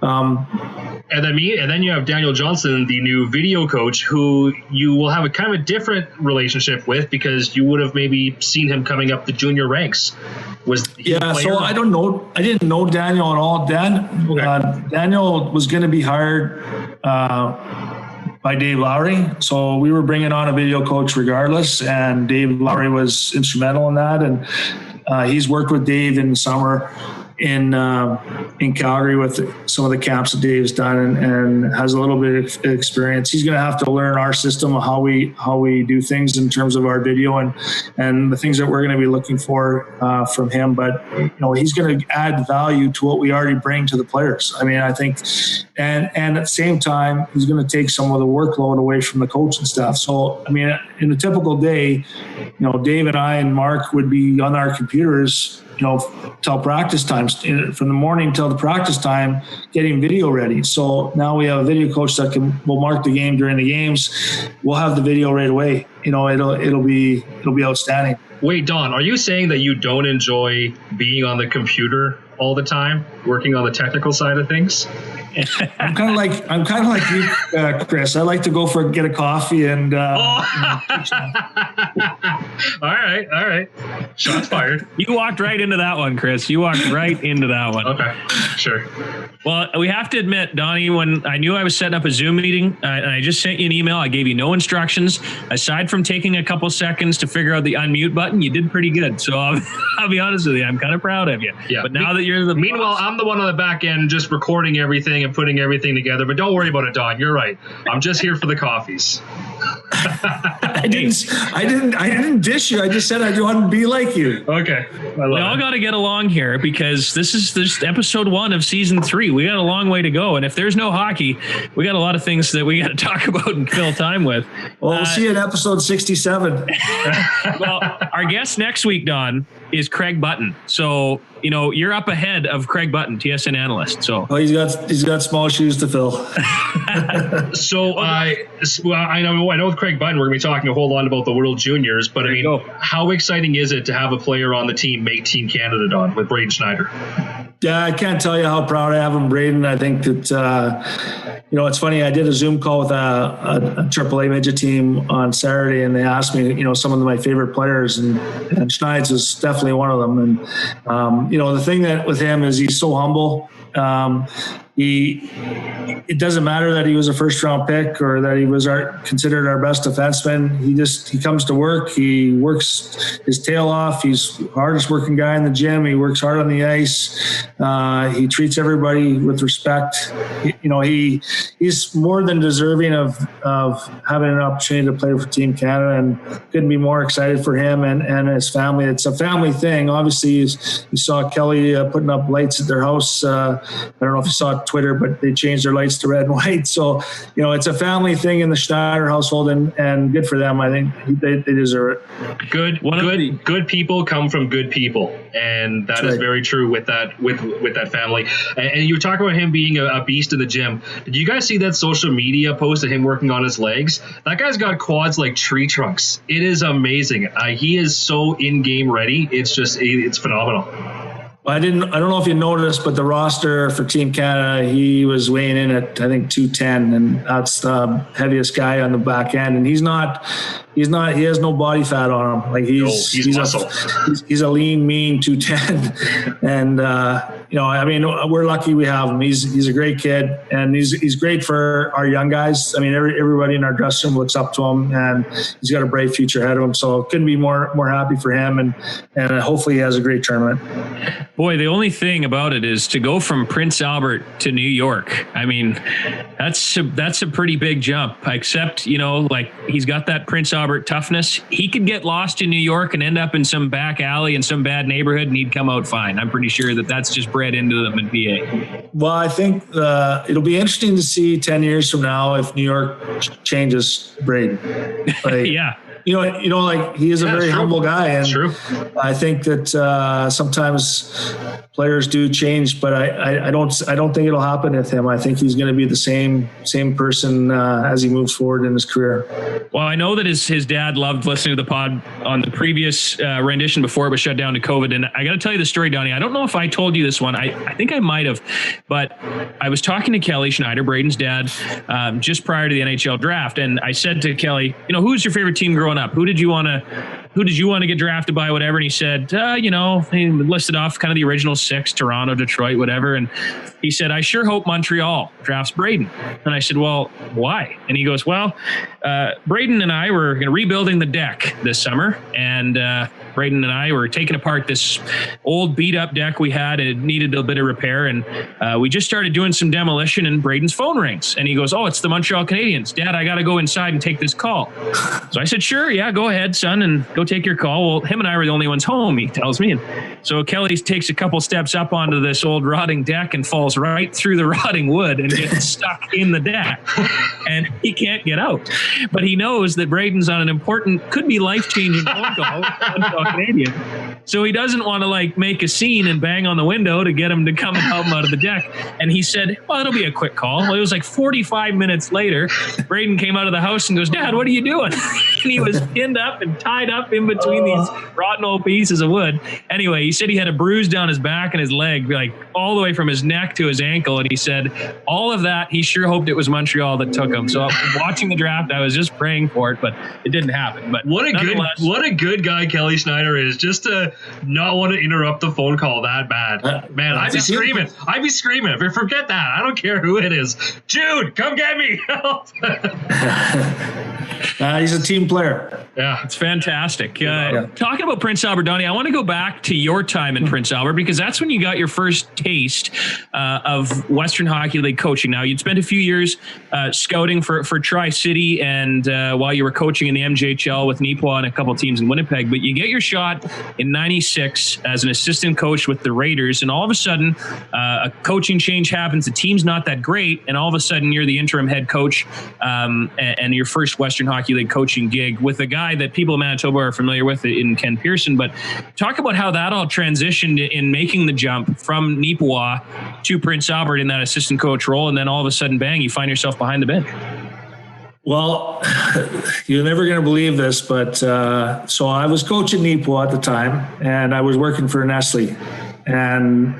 And then you have Daniel Johnson, the new video coach, who you will have a kind of a different relationship with, because you would have maybe seen him coming up the junior ranks. So I don't know. I didn't know Daniel at all. Daniel was going to be hired by Dave Lowry. So we were bringing on a video coach regardless, and Dave Lowry was instrumental in that. And he's worked with Dave in the summer in Calgary with some of the camps that Dave's done, and has a little bit of experience. He's going to have to learn our system of how we do things in terms of our video and the things that we're going to be looking for from him. But he's going to add value to what we already bring to the players. I mean, I think, and at the same time, he's going to take some of the workload away from the coaching staff. So, I mean, in a typical day, Dave and I and Mark would be on our computers till practice times, from the morning till the practice time, getting video ready. So now we have a video coach that will mark the game during the games. We'll have the video right away. It'll be outstanding. Wait, Don, are you saying that you don't enjoy being on the computer all the time, working on the technical side of things? I'm kind of like you, Chris. I like to go get a coffee and. All right. Shots fired. You walked right into that one, Chris. You walked right into that one. Okay, sure. Well, we have to admit, Donnie, when I knew I was setting up a Zoom meeting, and I just sent you an email, I gave you no instructions. Aside from taking a couple seconds to figure out the unmute button, you did pretty good. So I'll be honest with you, I'm kind of proud of you. Yeah. But now that you're the meanwhile, I'm the one on the back end just recording everything and putting everything together. But don't worry about it, Don. You're right. I'm just here for the coffees. I didn't dish you. I just said I want to be like you. Okay. We all got to get along here, because this is episode 1 of season 3. We got a long way to go. And if there's no hockey, we got a lot of things that we got to talk about and fill time with. Well, we'll see you in episode 67. Well, our guest next week, Don, is Craig Button. So, you're up ahead of Craig Button, TSN analyst. So he's got small shoes to fill. So I know with Craig Button, we're going to be talking a whole lot about the World Juniors, but I mean, how exciting is it to have a player on the team make Team Canada, Don, with Braden Schneider? Yeah, I can't tell you how proud I am of Braden. I think that, it's funny. I did a Zoom call with a AAA midget team on Saturday, and they asked me, some of my favorite players, and Schneid's was definitely one of them. And, the thing that with him is he's so humble. It doesn't matter that he was a first-round pick or that he was considered our best defenseman. He comes to work. He works his tail off. He's the hardest working guy in the gym. He works hard on the ice. He treats everybody with respect. He's more than deserving of having an opportunity to play for Team Canada, and couldn't be more excited for him and his family. It's a family thing. Obviously, you saw Kelly putting up lights at their house. I don't know if you saw Twitter, but they changed their lights to red and white. So, it's a family thing in the Schneider household, and good for them. I think they deserve it. Good people come from good people, and that is very true with that family. And you were talking about him being a beast in the gym. Did you guys see that social media post of him working on his legs? That guy's got quads like tree trunks. It is amazing. He is so in-game ready. It's phenomenal. I don't know if you noticed, but the roster for Team Canada, he was weighing in at, I think, 210, and that's the heaviest guy on the back end. And he has no body fat on him. Like he's muscle. He's a lean, mean 210. And, we're lucky we have him. He's a great kid, and he's great for our young guys. I mean, everybody in our dressing room looks up to him, and he's got a bright future ahead of him. So couldn't be more happy for him, and hopefully he has a great tournament. Boy, the only thing about it is to go from Prince Albert to New York. I mean, that's a pretty big jump, except, he's got that Prince Albert toughness. He could get lost in New York and end up in some back alley in some bad neighborhood, and he'd come out fine. I'm pretty sure that's just bred into them in PA. Well, I think it'll be interesting to see 10 years from now if New York changes Braden. Yeah. Like he is a very humble guy, and true. I think that sometimes players do change, but I don't think it'll happen with him. I think he's going to be the same person as he moves forward in his career. Well, I know that his dad loved listening to the pod on the previous rendition before it was shut down to COVID, and I got to tell you the story, Donnie. I don't know if I told you this one. I think I might have, but I was talking to Kelly Schneider, Braden's dad, just prior to the NHL draft, and I said to Kelly, who's your favorite team growing up? Who did you want to get drafted by, whatever? And he said, he listed off kind of the original 6, Toronto, Detroit, whatever. And he said, I sure hope Montreal drafts Braden. And I said, well, why? And he goes, well, Braden and I were rebuilding the deck this summer. And Braden and I were taking apart this old beat up deck we had. It needed a bit of repair. And we just started doing some demolition, and Braden's phone rings. And he goes, oh, it's the Montreal Canadiens. Dad, I got to go inside and take this call. So I said, sure, yeah, go ahead, son, and go take your call. Well, him and I were the only ones home, he tells me. And so Kelly takes a couple steps up onto this old rotting deck and falls right through the rotting wood and gets stuck in the deck. And he can't get out. But he knows that Braden's on an important, could be life-changing phone call with the Montreal Canadiens. So he doesn't want to make a scene and bang on the window to get him to come and help him out of the deck. And he said, well, it'll be a quick call. Well, it was 45 minutes later, Braden came out of the house and goes, Dad, what are you doing? And he was pinned up and tied up in between these rotten old pieces of wood. Anyway, he said he had a bruise down his back and his leg, all the way from his neck to his ankle. And he said all of that, he sure hoped it was Montreal that took him. So watching the draft, I was just praying for it, but it didn't happen. But what a good guy Kelly Schneider is, just to not want to interrupt the phone call that bad. Man, I'd be screaming. Forget that. I don't care who it is. Jude, come get me. He's a team player. Yeah, it's fantastic. Talking about Prince Albert, Donnie, I want to go back to your time in Prince Albert, because that's when you got your first taste of Western Hockey League coaching. Now, you'd spent a few years scouting for Tri-City, and while you were coaching in the MJHL with Nipawin and a couple teams in Winnipeg, but you get your shot in '96 as an assistant coach with the Raiders, and all of a sudden a coaching change happens. The team's not that great, and all of a sudden you're the interim head coach and your first Western Hockey League coaching gig with a guy that people in Manitoba are familiar with in Ken Pearson. But talk about how that all transitioned in making the jump from Nipawin to Prince Albert in that assistant coach role, and then all of a sudden, bang, you find yourself behind the bench. Well, you're never going to believe this, but so I was coaching Nipawin at the time, and I was working for Nestle, and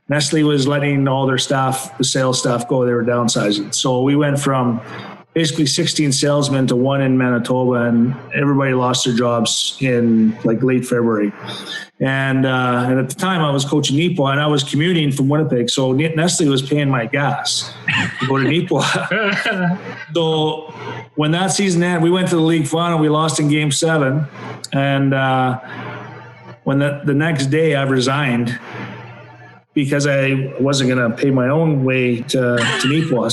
Nestle was letting all their staff, the sales staff, go. They were downsizing. So we went from basically 16 salesmen to 1 in Manitoba, and everybody lost their jobs in late February. And at the time I was coaching Nipawin, and I was commuting from Winnipeg. So Nestle was paying my gas to go to Nipawin. So when that season ended, we went to the league final. We lost in Game 7. And when the next day I resigned, because I wasn't going to pay my own way to Nipah.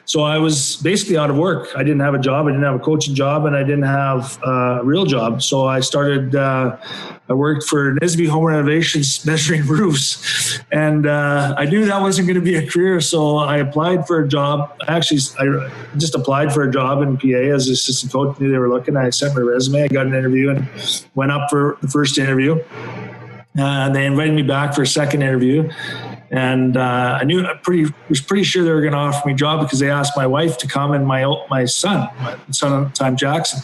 So I was basically out of work. I didn't have a job. I didn't have a coaching job, and I didn't have a real job. So I started, I worked for Nisbee Home Renovations measuring roofs, and I knew that wasn't going to be a career. So I applied for a job. I just applied for a job in PA as assistant coach. Knew they were looking. I sent my resume. I got an interview and went up for the first interview. They invited me back for a second interview, and I was pretty sure they were going to offer me a job because they asked my wife to come and my son at the time, Jackson.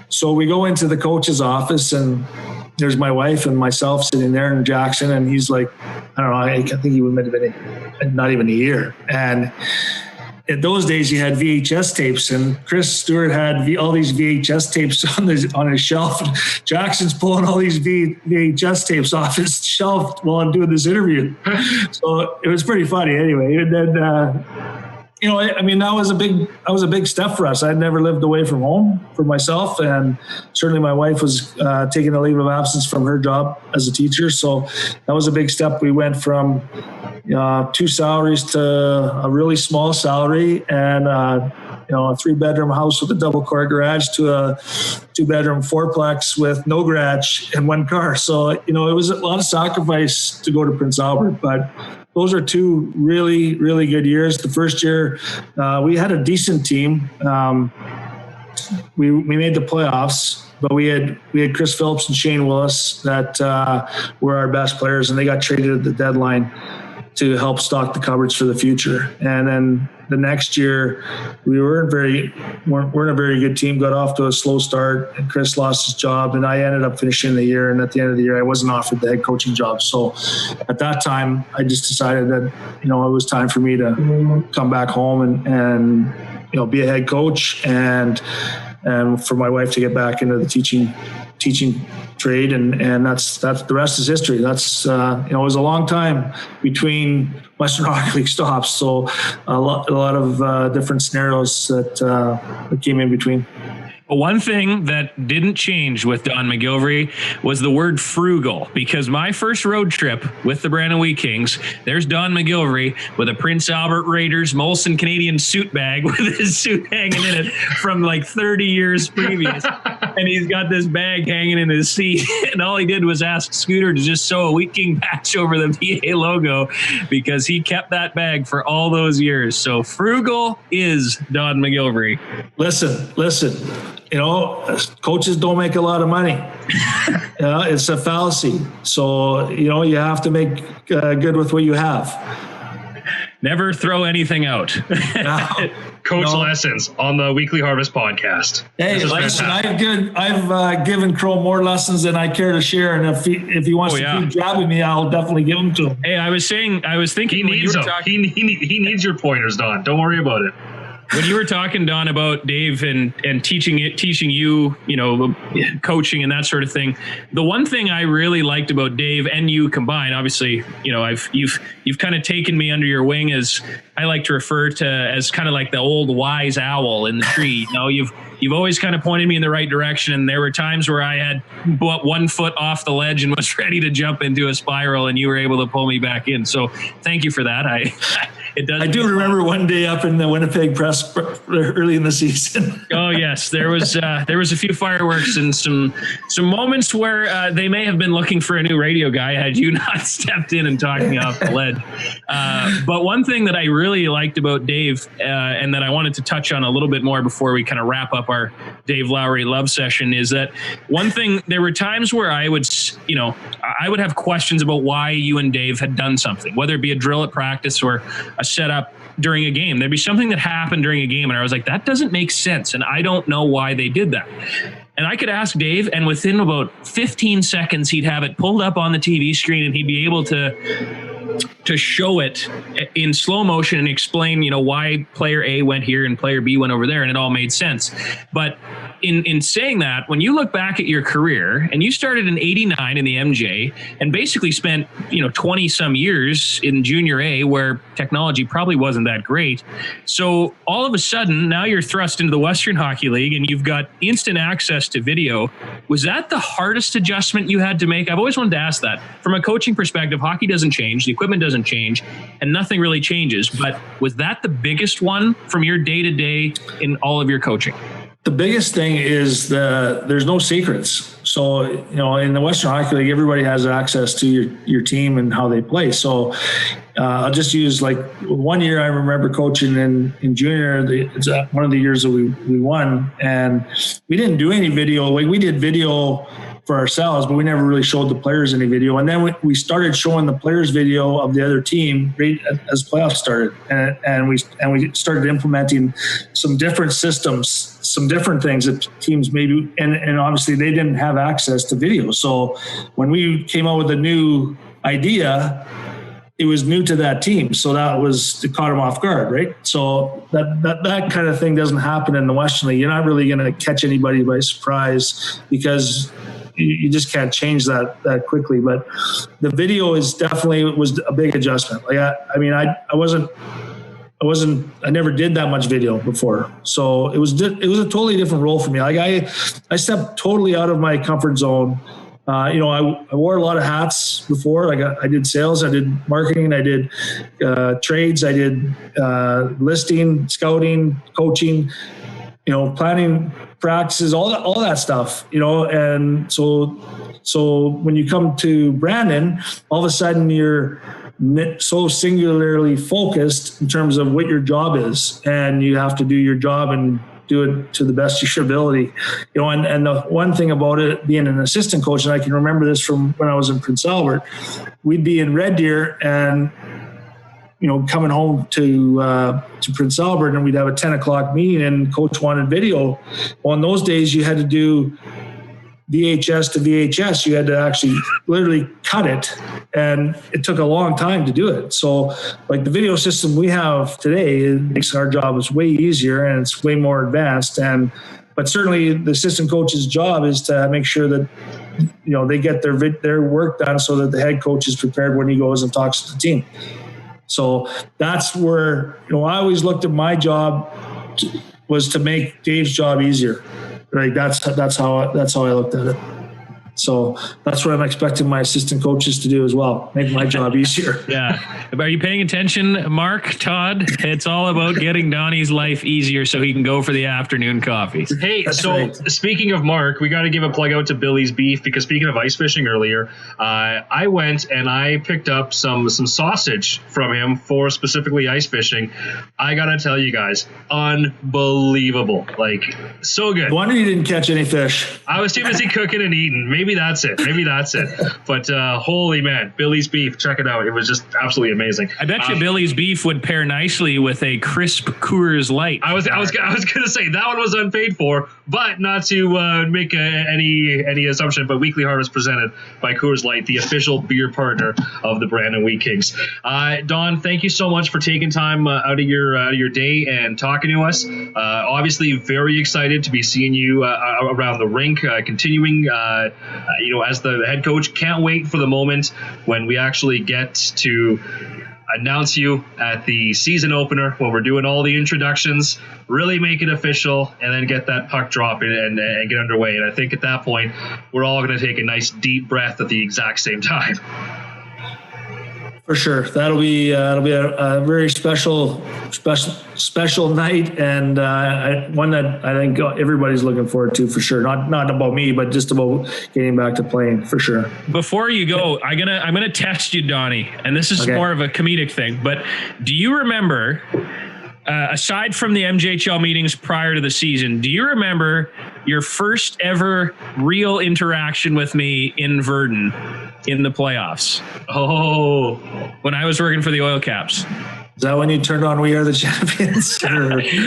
So we go into the coach's office, and there's my wife and myself sitting there, and Jackson, and he's like, I don't know, I think he would have been not even a year. And in those days, you had VHS tapes, and Chris Stewart had all these VHS tapes on his shelf. Jackson's pulling all these VHS tapes off his shelf while I'm doing this interview. So it was pretty funny anyway. And then, that was a big step for us. I'd never lived away from home for myself, and certainly my wife was taking a leave of absence from her job as a teacher. So that was a big step. We went from 2 salaries to a really small salary, and a 3-bedroom house with a double-car garage to a 2-bedroom fourplex with no garage and 1 car. So it was a lot of sacrifice to go to Prince Albert, but those are 2 really, really good years. The first year, we had a decent team. We made the playoffs, but we had Chris Phillips and Shane Willis that were our best players, and they got traded at the deadline to help stock the cupboards for the future. And then the next year, we weren't a very good team, got off to a slow start, and Chris lost his job, and I ended up finishing the year. And at the end of the year, I wasn't offered the head coaching job. So at that time, I just decided that, it was time for me to come back home and be a head coach, and for my wife to get back into the teaching trade, and that's the rest is history. That's it was a long time between Western Hockey League stops, so a lot of different scenarios that came in between. But one thing that didn't change with Don MacGillivray was the word frugal, because my first road trip with the Brandon Wheat Kings, there's Don MacGillivray with a Prince Albert Raiders Molson Canadian suit bag with his suit hanging in it from like 30 years previous. And he's got this bag hanging in his seat. And all he did was ask Scooter to just sew a Wheat King patch over the PA logo, because he kept that bag for all those years. So frugal is Don MacGillivray. Listen. Coaches don't make a lot of money. It's a fallacy. So, you have to make good with what you have. Never throw anything out. Coach lessons on the Weekly Harvest podcast. Hey, listen, I've given Crowe more lessons than I care to share, and if he wants to keep jabbing me, I'll definitely give them to him. Hey, I was thinking he needs them. He needs your pointers, Don. Don't worry about it. When you were talking, Don, about Dave and teaching you, coaching and that sort of thing, the one thing I really liked about Dave and you combined, obviously, you've kind of taken me under your wing, as I like to refer to as kind of like the old wise owl in the tree. You've always kind of pointed me in the right direction, and there were times where I had 1 foot off the ledge and was ready to jump into a spiral, and you were able to pull me back in. So thank you for that. I do remember one day up in the Winnipeg Press early in the season. Oh yes, there was a few fireworks and some moments where they may have been looking for a new radio guy had you not stepped in and talked me off the ledge. But one thing that I really liked about Dave, and that I wanted to touch on a little bit more before we kind of wrap up our Dave Lowry love session, is that one thing, there were times where I would have questions about why you and Dave had done something, whether it be a drill at practice or a setup during a game. There'd be something that happened during a game, and I was like, that doesn't make sense, and I don't know why they did that. And I could ask Dave, and within about 15 seconds, he'd have it pulled up on the TV screen, and he'd be able to show it in slow motion and explain, why player A went here and player B went over there, and it all made sense. But in saying that, when you look back at your career and you started in 89 in the MJ and basically spent, 20 some years in junior A where technology probably wasn't that great. So all of a sudden now you're thrust into the Western Hockey League and you've got instant access to video. Was that the hardest adjustment you had to make? I've always wanted to ask that. From a coaching perspective, hockey doesn't change, the equipment doesn't change, and nothing really changes. But was that the biggest one from your day-to-day in all of your coaching? The biggest thing is there's no secrets. So, in the Western Hockey League, everybody has access to your team and how they play. So I'll just use like 1 year I remember coaching in junior. It's one of the years that we won, and we didn't do any video. Like, we did video for ourselves, but we never really showed the players any video. And then we started showing the players video of the other team right as playoffs started, and we started implementing some different systems, some different things that teams maybe, and obviously they didn't have access to video. So when we came out with a new idea, it was new to that team. So it caught them off guard, right? So that kind of thing doesn't happen in the Western League. You're not really going to catch anybody by surprise because you just can't change that quickly. But the video was a big adjustment. Like, I never did that much video before. So it was a totally different role for me. Like, I stepped totally out of my comfort zone. I wore a lot of hats before. Like, I did sales, I did marketing, I did trades, I did listing, scouting, coaching, planning practices, all that stuff, and so when you come to Brandon, all of a sudden you're so singularly focused in terms of what your job is, and you have to do your job and do it to the best of your ability. And the one thing about it being an assistant coach, and I can remember this from when I was in Prince Albert, we'd be in Red Deer and coming home to Prince Albert, and we'd have a 10 o'clock meeting, and coach wanted video. Well, in those days you had to do VHS to VHS. You had to actually literally cut it, and it took a long time to do it. So like the video system we have today, it makes our job way easier and it's way more advanced. But certainly the assistant coach's job is to make sure that they get their work done so that the head coach is prepared when he goes and talks to the team. So that's where, I always looked at my job was to make Dave's job easier. Right. That's how I looked at it. So that's what I'm expecting my assistant coaches to do as well. Make my job easier. Yeah. Are you paying attention, Mark, Todd? It's all about getting Donnie's life easier so he can go for the afternoon coffees. Hey, that's so right. Speaking of Mark, we got to give a plug out to Billy's Beef, because speaking of ice fishing earlier, I went and I picked up some sausage from him for specifically ice fishing. I got to tell you guys, unbelievable. Like, so good. No wonder you didn't catch any fish. I was too busy cooking and eating. Maybe that's it. But holy man, Billy's Beef, check it out. It was just absolutely amazing. I bet you Billy's Beef would pair nicely with a crisp Coors Light. I was going to say that one was unpaid for, but not to make any assumption. But Weekly Harvest presented by Coors Light, the official beer partner of the Brandon Wheat Kings. Don, thank you so much for taking time out of your day and talking to us. Obviously, very excited to be seeing you around the rink, continuing. As the head coach, can't wait for the moment when we actually get to announce you at the season opener, when we're doing all the introductions, really make it official, and then get that puck drop and get underway. And I think at that point, we're all going to take a nice deep breath at the exact same time. For sure, that'll be a very special night, and one that I think everybody's looking forward to, for sure. Not about me, but just about getting back to playing, for sure. Before you go, I'm gonna test you, Donnie, and this is more of a comedic thing. But do you remember, aside from the MJHL meetings prior to the season, do you remember your first ever real interaction with me in Verdun in the playoffs? Oh, when I was working for the Oil Caps. Is that when you turned on We Are the Champions?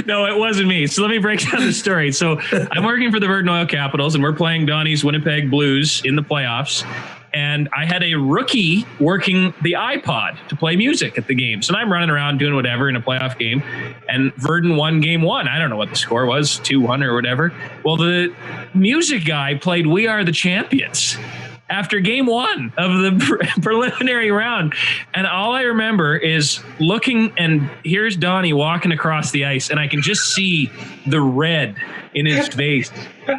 No, it wasn't me. So let me break down the story. So I'm working for the Verdun Oil Capitals, and we're playing Donnie's Winnipeg Blues in the playoffs. and I had a rookie working the iPod to play music at the games. And I'm running around doing whatever in a playoff game. And Verdun won game 1. I don't know what the score was, 2-1 or whatever. Well, the music guy played We Are the Champions after game 1 of the preliminary round. And all I remember is looking, and here's Donnie walking across the ice, and I can just see the red in his face,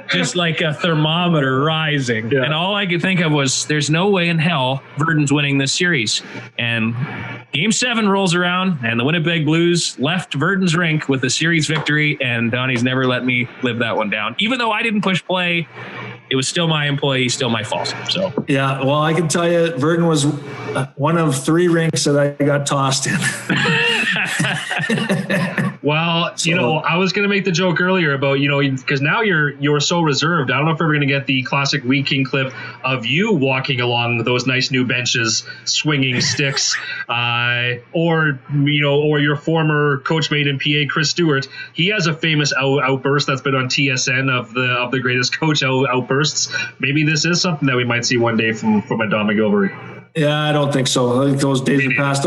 just like a thermometer rising. Yeah. And all I could think of was, there's no way in hell Verdun's winning this series. And game 7 rolls around, and the Winnipeg Blues left Verdun's rink with a series victory, and Donnie's never let me live that one down. Even though I didn't push play, it was still my employee, still my fault. So yeah, well, I can tell you, Verdun was one of 3 rinks that I got tossed in. Well, you know, I was going to make the joke earlier about, you know, because now you're so reserved. I don't know if we're going to get the classic Wheat King clip of you walking along those nice new benches, swinging sticks, or your former coachmate in PA, Chris Stewart. He has a famous outburst that's been on TSN of the greatest coach outbursts. Maybe this is something that we might see one day from a Don MacGillivray. Yeah, I don't think so. I think those days are past.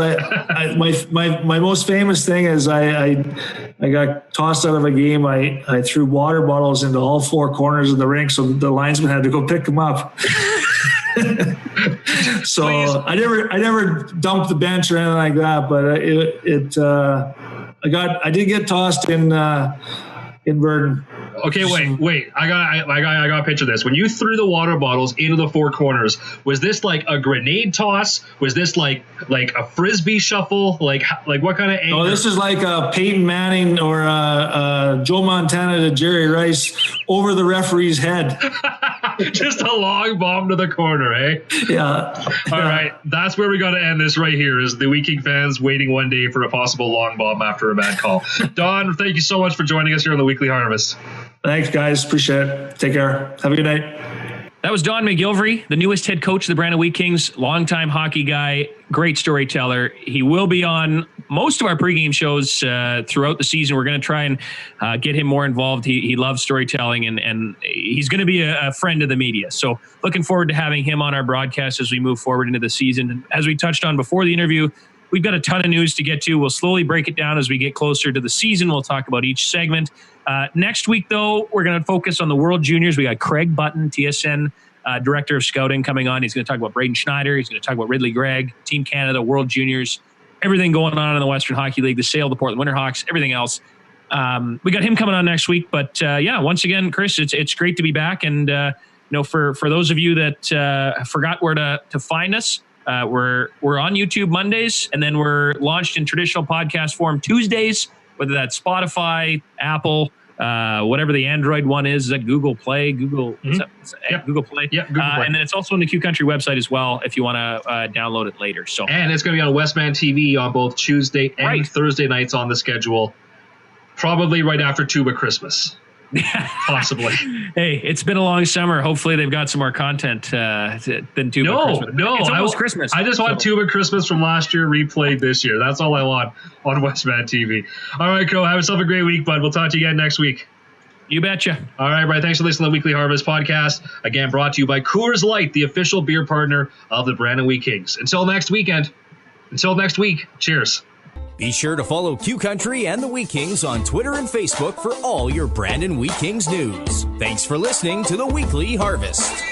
My most famous thing is I got tossed out of a game. I threw water bottles into all 4 corners of the rink, so the linesman had to go pick them up. So please. I never dumped the bench or anything like that, but I did get tossed in Verdun. Okay, wait. I got to picture this. When you threw the water bottles into the 4 corners, was this like a grenade toss? Was this like a frisbee shuffle? Like what kind of angle? Oh, this is like a Peyton Manning or Joe Montana to Jerry Rice over the referee's head. Just a long bomb to the corner, eh? Yeah. All right. That's where we got to end this right here, is the Wheat King fans waiting one day for a possible long bomb after a bad call. Don, thank you so much for joining us here on the Weekly Harvest. Thanks, guys. Appreciate it. Take care. Have a good night. That was Don MacGillivray, the newest head coach of the Brandon Wheat Kings, longtime hockey guy, great storyteller. He will be on most of our pregame shows throughout the season. We're going to try and get him more involved. He loves storytelling, and he's going to be a friend of the media. So looking forward to having him on our broadcast as we move forward into the season. And as we touched on before the interview, we've got a ton of news to get to. We'll slowly break it down as we get closer to the season. We'll talk about each segment. Next week, though, we're going to focus on the World Juniors. We got Craig Button, TSN Director of Scouting, coming on. He's going to talk about Braden Schneider. He's going to talk about Ridley Gregg, Team Canada, World Juniors, everything going on in the Western Hockey League, the sale of the Portland Winterhawks, everything else. We got him coming on next week. But, once again, Chris, it's great to be back. And, for those of you that forgot where to find us, we're on YouTube Mondays, and then we're launched in traditional podcast form Tuesdays, whether that's Spotify, Apple, whatever the Android one is that Google Play, Google Play. Yeah, Google Play. And then it's also on the Q Country website as well if you want to download it later. So, and it's going to be on Westman TV on both Tuesday and Thursday nights on the schedule, probably right after Tuba Christmas. Possibly. Hey, it's been a long summer. Hopefully they've got some more content than Tuba Christmas. No, it's almost Christmas. I just want Tuba Christmas from last year replayed this year. That's all I want on Westman TV. All right, Crowe, have yourself a great week, bud. We'll talk to you again next week. You betcha. All right, Brian. Thanks for listening to the Weekly Harvest podcast. Again, brought to you by Coors Light, the official beer partner of the Brandon Wheat Kings. Until next week, cheers. Be sure to follow Q Country and the Wheat Kings on Twitter and Facebook for all your Brandon Wheat Kings news. Thanks for listening to the Weekly Harvest.